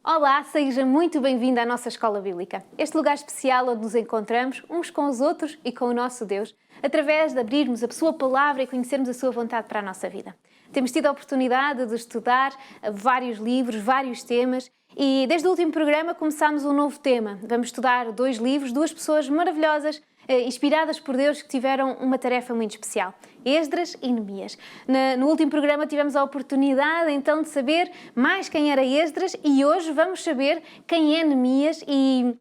Olá, seja muito bem-vindo à nossa Escola Bíblica. Este lugar especial onde nos encontramos uns com os outros e com o nosso Deus, através de abrirmos a Sua Palavra e conhecermos a Sua vontade para a nossa vida. Temos tido a oportunidade de estudar vários livros, vários temas e desde o último programa começámos um novo tema. Vamos estudar 2 livros, 2 pessoas maravilhosas, inspiradas por Deus, que tiveram uma tarefa muito especial. Esdras e Neemias. No último programa tivemos a oportunidade então de saber mais quem era Esdras e hoje vamos saber quem é Neemias e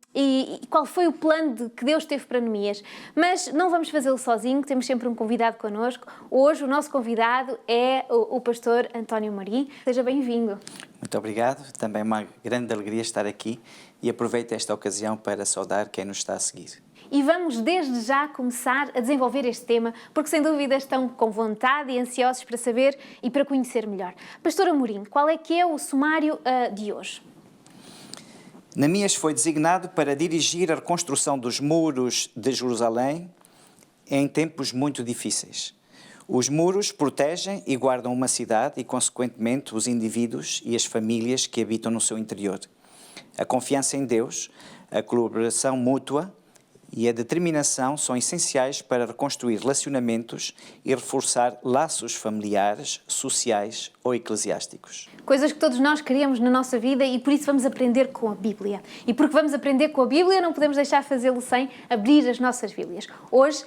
qual foi o plano que Deus teve para Neemias. Mas não vamos fazê-lo sozinho, temos sempre um convidado connosco. Hoje o nosso convidado é o pastor António Marim. Seja bem-vindo. Muito obrigado, também é uma grande alegria estar aqui e aproveito esta ocasião para saudar quem nos está a seguir. E vamos desde já começar a desenvolver este tema, porque sem dúvida estão com vontade e ansiosos para saber e para conhecer melhor. Pastor Amorim, qual é que é o sumário de hoje? Neemias foi designado para dirigir a reconstrução dos muros de Jerusalém em tempos muito difíceis. Os muros protegem e guardam uma cidade e, consequentemente, os indivíduos e as famílias que habitam no seu interior. A confiança em Deus, a colaboração mútua e a determinação são essenciais para reconstruir relacionamentos e reforçar laços familiares, sociais ou eclesiásticos. Coisas que todos nós queremos na nossa vida e por isso vamos aprender com a Bíblia. E porque vamos aprender com a Bíblia, não podemos deixar de fazê-lo sem abrir as nossas Bíblias. Hoje,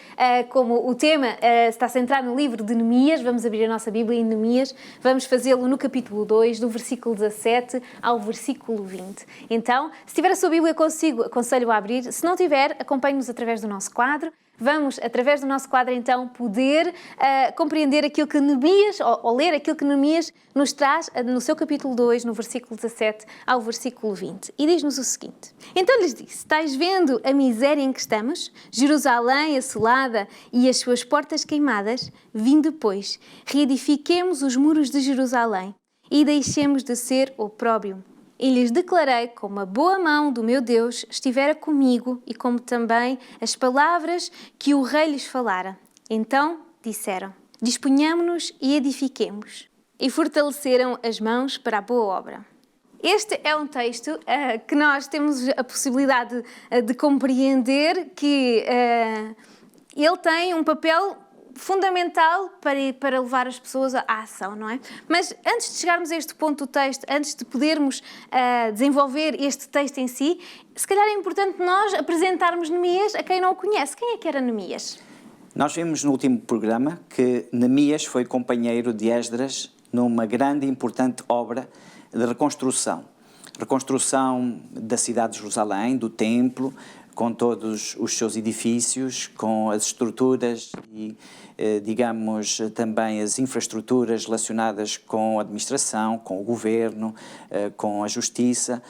como o tema está centrado no livro de Neemias, vamos abrir a nossa Bíblia em Neemias, vamos fazê-lo no capítulo 2, do versículo 17 ao versículo 20. Então, se tiver a sua Bíblia consigo, aconselho a abrir. Se não tiver, acompanhe-nos através do nosso quadro. Vamos, através do nosso quadro, então, poder compreender aquilo que Neemias, ou ler aquilo que Neemias nos traz no seu capítulo 2, no versículo 17 ao versículo 20. E diz-nos o seguinte: Então lhes disse, estáis vendo a miséria em que estamos? Jerusalém assolada e as suas portas queimadas? Vinde, pois, reedifiquemos os muros de Jerusalém e deixemos de ser opróbrio. E lhes declarei como a boa mão do meu Deus estivera comigo e como também as palavras que o rei lhes falara. Então disseram, disponhamo-nos e edifiquemos. E fortaleceram as mãos para a boa obra. Este é um texto que nós temos a possibilidade de compreender que ele tem um papel fundamental para levar as pessoas à ação, não é? Mas antes de chegarmos a este ponto do texto, antes de podermos desenvolver este texto em si, se calhar é importante nós apresentarmos Neemias a quem não o conhece. Quem é que era Neemias? Nós vimos no último programa que Neemias foi companheiro de Esdras numa grande e importante obra de reconstrução. Reconstrução da cidade de Jerusalém, do templo, com todos os seus edifícios, com as estruturas e, digamos, também as infraestruturas relacionadas com a administração, com o governo, com a justiça.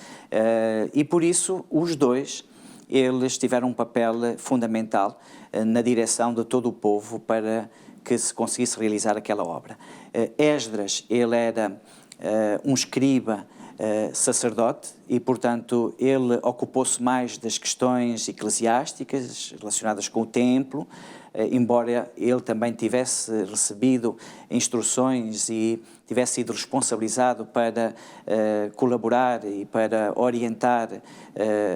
E por isso, os dois, eles tiveram um papel fundamental na direção de todo o povo para que se conseguisse realizar aquela obra. Esdras, ele era um escriba, sacerdote e, portanto, ele ocupou-se mais das questões eclesiásticas relacionadas com o templo, embora ele também tivesse recebido instruções e tivesse sido responsabilizado para colaborar e para orientar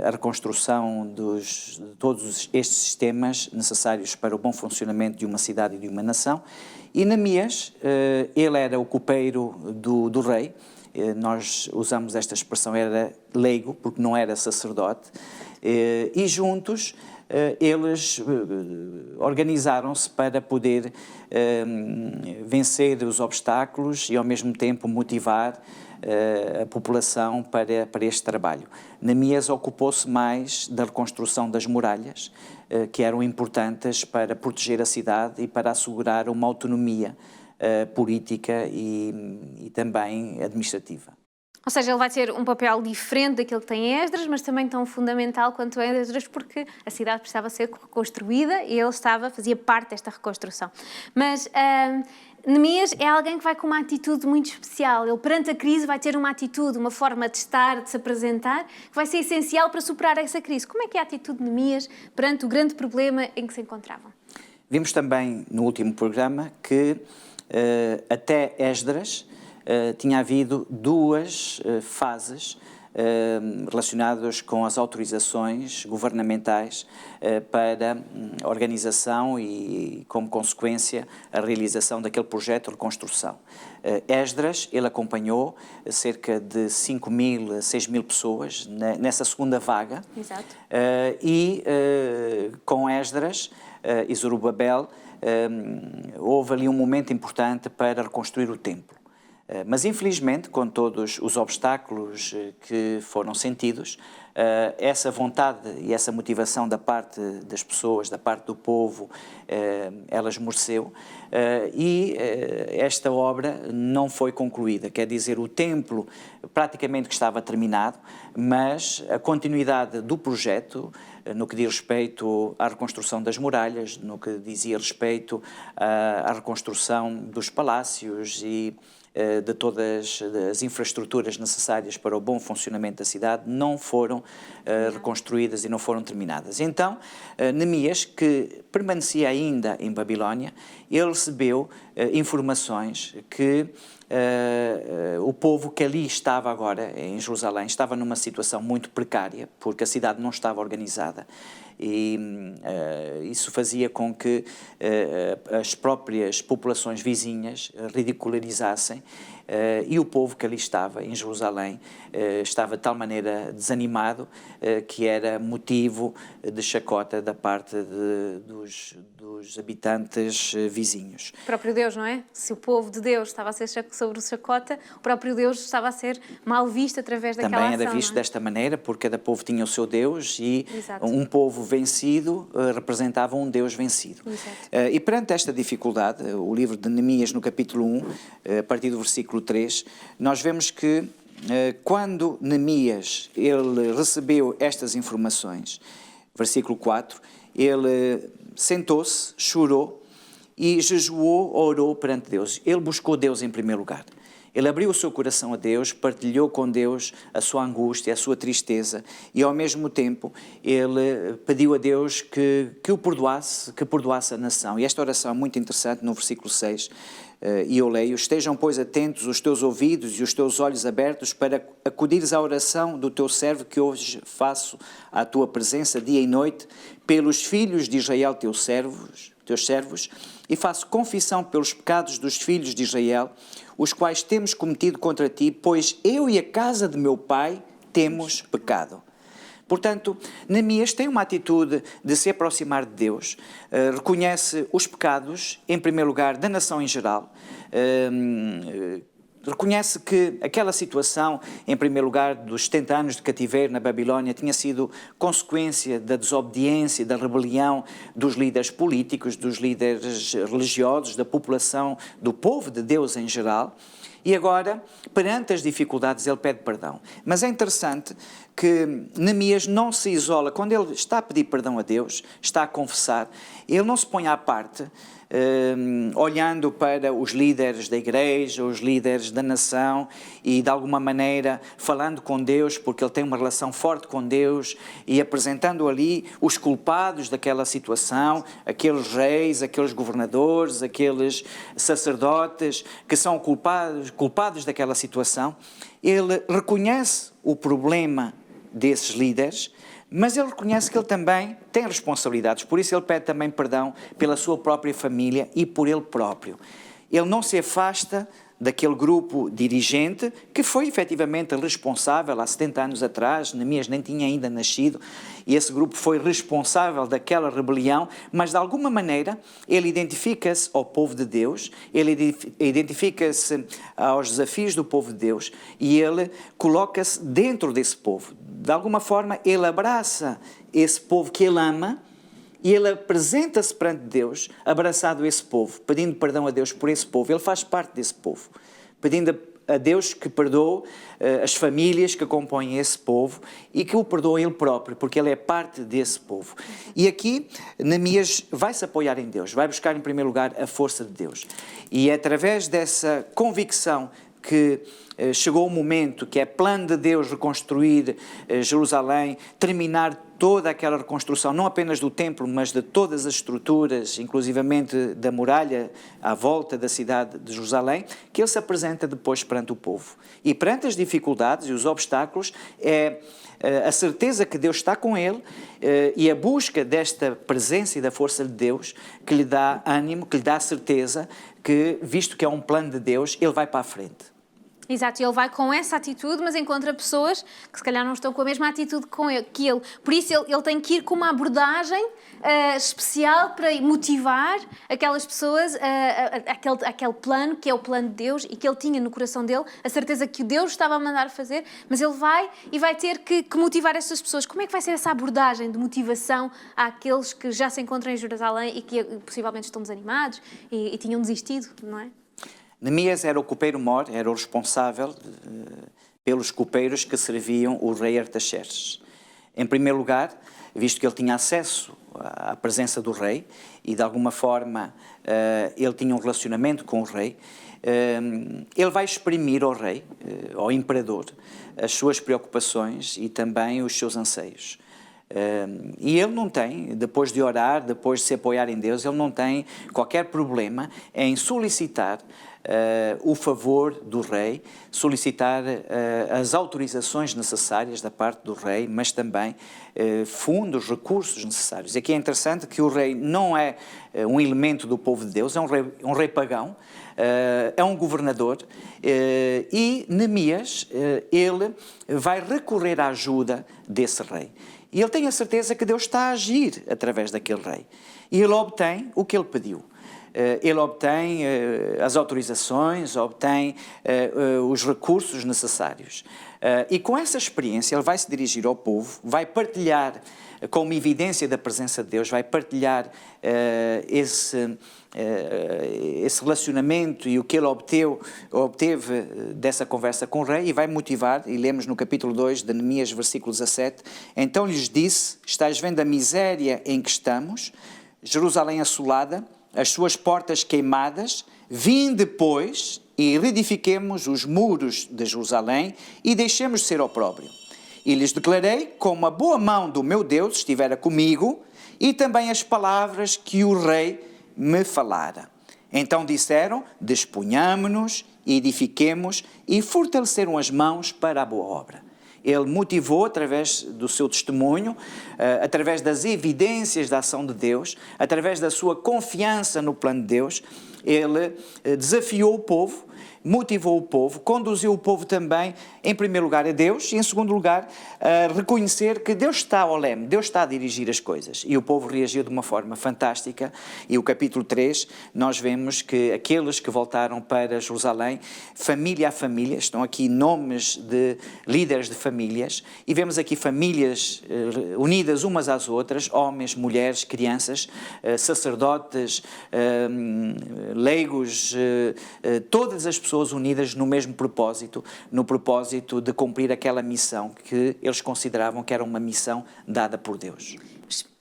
a reconstrução de todos estes sistemas necessários para o bom funcionamento de uma cidade e de uma nação. E Neemias, ele era o copeiro do rei. Nós usamos esta expressão, era leigo, porque não era sacerdote, e juntos eles organizaram-se para poder vencer os obstáculos e ao mesmo tempo motivar a população para este trabalho. Neemias ocupou-se mais da reconstrução das muralhas, que eram importantes para proteger a cidade e para assegurar uma autonomia política e também administrativa. Ou seja, ele vai ter um papel diferente daquele que tem Esdras, mas também tão fundamental quanto é Esdras, porque a cidade precisava ser reconstruída e ele fazia parte desta reconstrução. Mas Neemias é alguém que vai com uma atitude muito especial. Ele, perante a crise, vai ter uma atitude, uma forma de estar, de se apresentar, que vai ser essencial para superar essa crise. Como é que é a atitude de Neemias perante o grande problema em que se encontravam? Vimos também no último programa que até Esdras tinha havido 2 fases relacionados com as autorizações governamentais para a organização e, como consequência, a realização daquele projeto de reconstrução. Esdras, ele acompanhou cerca de 5.000 a 6.000 pessoas nessa segunda vaga. Exato. E com Esdras e Zorobabel houve ali um momento importante para reconstruir o templo. Mas, infelizmente, com todos os obstáculos que foram sentidos, essa vontade e essa motivação da parte das pessoas, da parte do povo, ela esmoreceu e esta obra não foi concluída. Quer dizer, o templo praticamente que estava terminado, mas a continuidade do projeto, no que diz respeito à reconstrução das muralhas, no que dizia respeito à reconstrução dos palácios e de todas as infraestruturas necessárias para o bom funcionamento da cidade, não foram reconstruídas e não foram terminadas. Então, Neemias, que permanecia ainda em Babilónia, ele recebeu informações que o povo que ali estava agora, em Jerusalém, estava numa situação muito precária, porque a cidade não estava organizada. E isso fazia com que as próprias populações vizinhas ridicularizassem e o povo que ali estava, em Jerusalém, estava de tal maneira desanimado que era motivo de chacota da parte dos habitantes vizinhos. O próprio Deus, não é? Se o povo de Deus estava a ser sobre o chacota, o próprio Deus estava a ser mal visto através daquela ação. Também era visto desta maneira, porque cada povo tinha o seu Deus e Exato. Um povo vencido representava um Deus vencido. E perante esta dificuldade, o livro de Neemias, no capítulo 1, a partir do versículo 3, nós vemos que quando Neemias ele recebeu estas informações, versículo 4, ele sentou-se, chorou e jejuou, orou perante Deus. Ele buscou Deus em primeiro lugar. Ele abriu o seu coração a Deus, partilhou com Deus a sua angústia, a sua tristeza e, ao mesmo tempo, ele pediu a Deus que o perdoasse, que perdoasse a nação. E esta oração é muito interessante no versículo 6, e eu leio: estejam, pois, atentos os teus ouvidos e os teus olhos abertos para acudires à oração do teu servo que hoje faço à tua presença dia e noite, pelos filhos de Israel, teus servos, e faço confissão pelos pecados dos filhos de Israel, os quais temos cometido contra ti, pois eu e a casa de meu pai temos pecado. Portanto, Neemias tem uma atitude de se aproximar de Deus, reconhece os pecados, em primeiro lugar, da nação em geral, reconhece que aquela situação, em primeiro lugar, dos 70 anos de cativeiro na Babilónia, tinha sido consequência da desobediência, da rebelião dos líderes políticos, dos líderes religiosos, da população, do povo de Deus em geral. E agora, perante as dificuldades, ele pede perdão. Mas é interessante que Neemias não se isola. Quando ele está a pedir perdão a Deus, está a confessar, ele não se põe à parte, olhando para os líderes da igreja, os líderes da nação e, de alguma maneira, falando com Deus, porque ele tem uma relação forte com Deus e apresentando ali os culpados daquela situação, aqueles reis, aqueles governadores, aqueles sacerdotes que são culpados daquela situação. Ele reconhece o problema desses líderes, mas ele reconhece que ele também tem responsabilidades, por isso ele pede também perdão pela sua própria família e por ele próprio. Ele não se afasta daquele grupo dirigente que foi efetivamente responsável há 70 anos atrás. Neemias nem tinha ainda nascido, e esse grupo foi responsável daquela rebelião, mas de alguma maneira ele identifica-se ao povo de Deus, ele identifica-se aos desafios do povo de Deus e ele coloca-se dentro desse povo. De alguma forma ele abraça esse povo que ele ama e ele apresenta-se perante Deus, abraçado a esse povo, pedindo perdão a Deus por esse povo. Ele faz parte desse povo, pedindo a Deus que perdoe as famílias que compõem esse povo e que o perdoe ele próprio, porque ele é parte desse povo. E aqui Neemias vai se apoiar em Deus, vai buscar em primeiro lugar a força de Deus. E é através dessa convicção que chegou o momento que é plano de Deus reconstruir Jerusalém, terminar toda aquela reconstrução, não apenas do templo, mas de todas as estruturas, inclusivamente da muralha à volta da cidade de Jerusalém, que ele se apresenta depois perante o povo. E perante as dificuldades e os obstáculos, é a certeza que Deus está com ele e a busca desta presença e da força de Deus que lhe dá ânimo, que lhe dá certeza que, visto que é um plano de Deus, ele vai para a frente. Exato, ele vai com essa atitude, mas encontra pessoas que se calhar não estão com a mesma atitude que ele. Por isso ele tem que ir com uma abordagem especial para motivar aquelas pessoas, aquele plano que é o plano de Deus e que ele tinha no coração dele, a certeza que Deus estava a mandar fazer, mas ele vai e vai ter que motivar essas pessoas. Como é que vai ser essa abordagem de motivação àqueles que já se encontram em Jerusalém e que possivelmente estão desanimados e tinham desistido, não é? Neemias era o copeiro-mor, era o responsável pelos copeiros que serviam o rei Artaxerxes. Em primeiro lugar, visto que ele tinha acesso à presença do rei e de alguma forma ele tinha um relacionamento com o rei, ele vai exprimir ao rei, ao imperador, as suas preocupações e também os seus anseios. E ele não tem, depois de orar, depois de se apoiar em Deus, ele não tem qualquer problema em solicitar o favor do rei, solicitar as autorizações necessárias da parte do rei, mas também fundos, recursos necessários. Aqui é interessante que o rei não é um elemento do povo de Deus, é um rei pagão, é um governador, e Neemias, ele vai recorrer à ajuda desse rei. E ele tem a certeza que Deus está a agir através daquele rei. E ele obtém o que ele pediu. Ele obtém as autorizações, obtém os recursos necessários. E com essa experiência ele vai se dirigir ao povo, vai partilhar como evidência da presença de Deus, vai partilhar esse relacionamento e o que ele obteve dessa conversa com o rei e vai motivar, e lemos no capítulo 2 de Neemias, versículo 17, então lhes disse, estais vendo a miséria em que estamos, Jerusalém assolada, as suas portas queimadas, vinde, pois, e reedifiquemos os muros de Jerusalém e deixemos de ser opróbrio. E lhes declarei como a boa mão do meu Deus estivera comigo e também as palavras que o rei me falara. Então disseram, disponhamo-nos, edifiquemos e fortaleceram as mãos para a boa obra. Ele motivou através do seu testemunho, através das evidências da ação de Deus, através da sua confiança no plano de Deus, ele desafiou o povo, motivou o povo, conduziu o povo também, em primeiro lugar, a Deus e, em segundo lugar, a reconhecer que Deus está ao leme, Deus está a dirigir as coisas. E o povo reagiu de uma forma fantástica. E o capítulo 3, nós vemos que aqueles que voltaram para Jerusalém, família a família, estão aqui nomes de líderes de famílias, e vemos aqui famílias unidas umas às outras, homens, mulheres, crianças, sacerdotes, leigos, todas as pessoas unidas no mesmo propósito, no propósito de cumprir aquela missão que eles consideravam que era uma missão dada por Deus.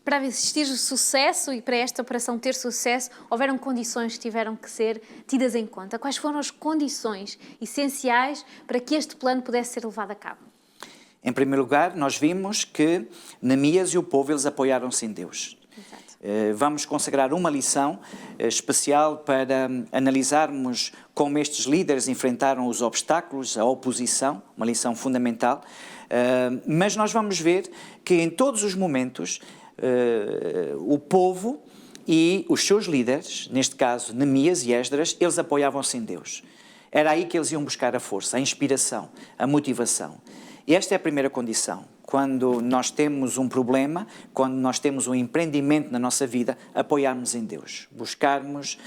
Para existir sucesso e para esta operação ter sucesso, houveram condições que tiveram que ser tidas em conta. Quais foram as condições essenciais para que este plano pudesse ser levado a cabo? Em primeiro lugar, nós vimos que Neemias e o povo, eles apoiaram-se em Deus. Vamos consagrar uma lição especial para analisarmos como estes líderes enfrentaram os obstáculos, a oposição, uma lição fundamental, mas nós vamos ver que em todos os momentos o povo e os seus líderes, neste caso Neemias e Esdras, eles apoiavam-se em Deus. Era aí que eles iam buscar a força, a inspiração, a motivação. E esta é a primeira condição. Quando nós temos um problema, quando nós temos um empreendimento na nossa vida, apoiarmos em Deus, buscarmos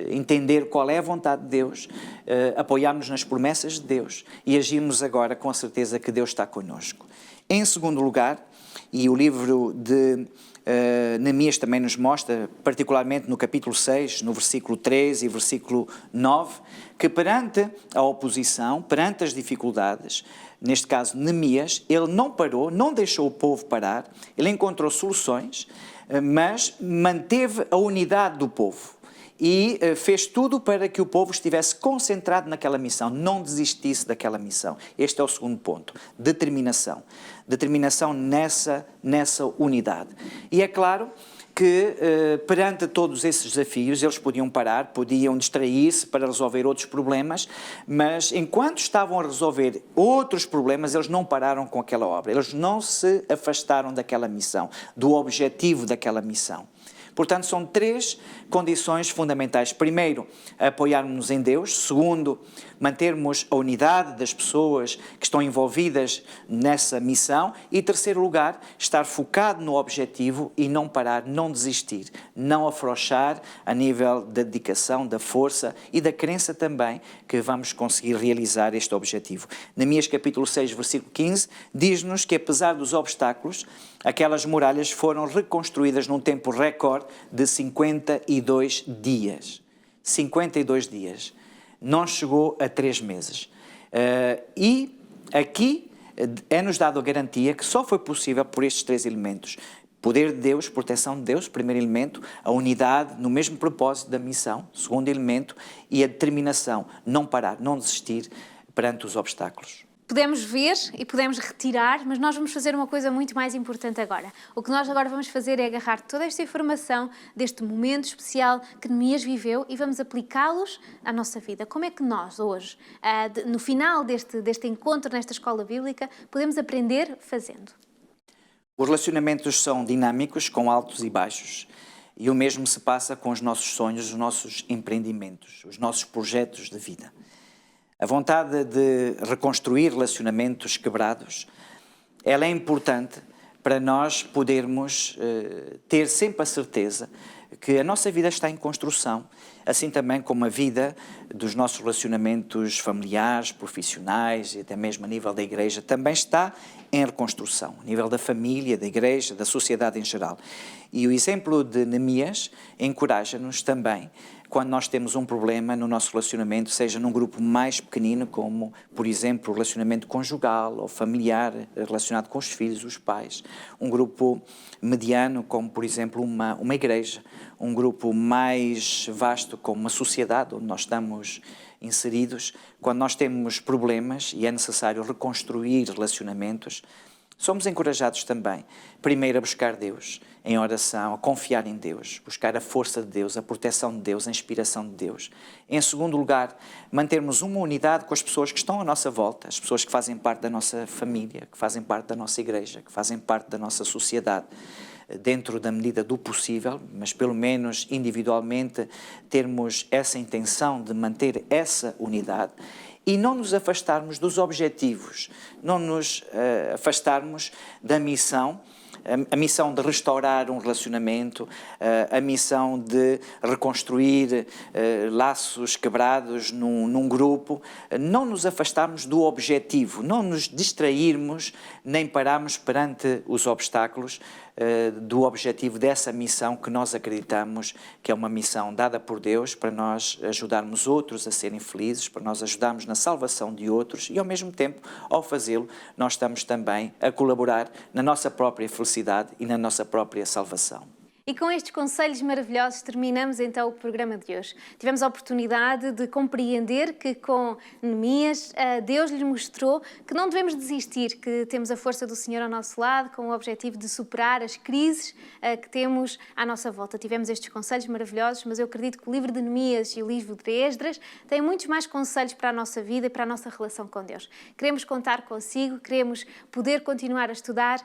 entender qual é a vontade de Deus, apoiarmos nas promessas de Deus e agirmos agora com a certeza que Deus está connosco. Em segundo lugar, e o livro de Neemias também nos mostra, particularmente no capítulo 6, no versículo 3 e versículo 9, que perante a oposição, perante as dificuldades, neste caso Neemias, ele não parou, não deixou o povo parar, ele encontrou soluções, mas manteve a unidade do povo. e fez tudo para que o povo estivesse concentrado naquela missão, não desistisse daquela missão. Este é o segundo ponto, determinação. Determinação nessa unidade. E é claro que perante todos esses desafios eles podiam parar, podiam distrair-se para resolver outros problemas, mas enquanto estavam a resolver outros problemas, eles não pararam com aquela obra, eles não se afastaram daquela missão, do objetivo daquela missão. Portanto, são 3 condições fundamentais. Primeiro, apoiarmos-nos em Deus. Segundo, mantermos a unidade das pessoas que estão envolvidas nessa missão. E terceiro lugar, estar focado no objetivo e não parar, não desistir, não afrouxar a nível da dedicação, da força e da crença também que vamos conseguir realizar este objetivo. Neemias capítulo 6, versículo 15, diz-nos que apesar dos obstáculos, aquelas muralhas foram reconstruídas num tempo recorde de 52 dias. 52 dias. Não chegou a 3 meses. E aqui é-nos dado a garantia que só foi possível por estes 3 elementos. Poder de Deus, proteção de Deus, primeiro elemento, a unidade no mesmo propósito da missão, segundo elemento, e a determinação, não parar, não desistir perante os obstáculos. Podemos ver e podemos retirar, mas nós vamos fazer uma coisa muito mais importante agora. O que nós agora vamos fazer é agarrar toda esta informação deste momento especial que Neemias viveu e vamos aplicá-los à nossa vida. Como é que nós, hoje, no final deste encontro nesta escola bíblica, podemos aprender fazendo? Os relacionamentos são dinâmicos, com altos e baixos. E o mesmo se passa com os nossos sonhos, os nossos empreendimentos, os nossos projetos de vida. A vontade de reconstruir relacionamentos quebrados, ela é importante para nós podermos ter sempre a certeza que a nossa vida está em construção, assim também como a vida dos nossos relacionamentos familiares, profissionais e até mesmo a nível da igreja também está em reconstrução, a nível da família, da igreja, da sociedade em geral. E o exemplo de Neemias encoraja-nos também quando nós temos um problema no nosso relacionamento, seja num grupo mais pequenino, como, por exemplo, o relacionamento conjugal ou familiar, relacionado com os filhos, os pais. Um grupo mediano, como, por exemplo, uma igreja. Um grupo mais vasto, como uma sociedade, onde nós estamos inseridos. Quando nós temos problemas e é necessário reconstruir relacionamentos, somos encorajados também, primeiro, a buscar Deus em oração, a confiar em Deus, buscar a força de Deus, a proteção de Deus, a inspiração de Deus. Em segundo lugar, mantermos uma unidade com as pessoas que estão à nossa volta, as pessoas que fazem parte da nossa família, que fazem parte da nossa igreja, que fazem parte da nossa sociedade, dentro da medida do possível, mas pelo menos individualmente termos essa intenção de manter essa unidade. E não nos afastarmos dos objetivos, não nos afastarmos da missão, a missão de restaurar um relacionamento, a missão de reconstruir laços quebrados num grupo, não nos afastarmos do objetivo, não nos distrairmos nem pararmos perante os obstáculos do objetivo dessa missão que nós acreditamos que é uma missão dada por Deus para nós ajudarmos outros a serem felizes, para nós ajudarmos na salvação de outros e ao mesmo tempo, ao fazê-lo, nós estamos também a colaborar na nossa própria felicidade e na nossa própria salvação. E com estes conselhos maravilhosos terminamos então o programa de hoje. Tivemos a oportunidade de compreender que com Neemias Deus lhe mostrou que não devemos desistir, que temos a força do Senhor ao nosso lado com o objetivo de superar as crises que temos à nossa volta. Tivemos estes conselhos maravilhosos, mas eu acredito que o livro de Neemias e o livro de Esdras têm muitos mais conselhos para a nossa vida e para a nossa relação com Deus. Queremos contar consigo, queremos poder continuar a estudar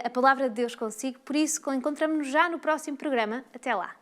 a palavra de Deus consigo, por isso encontramos-nos já no próximo programa. Até lá!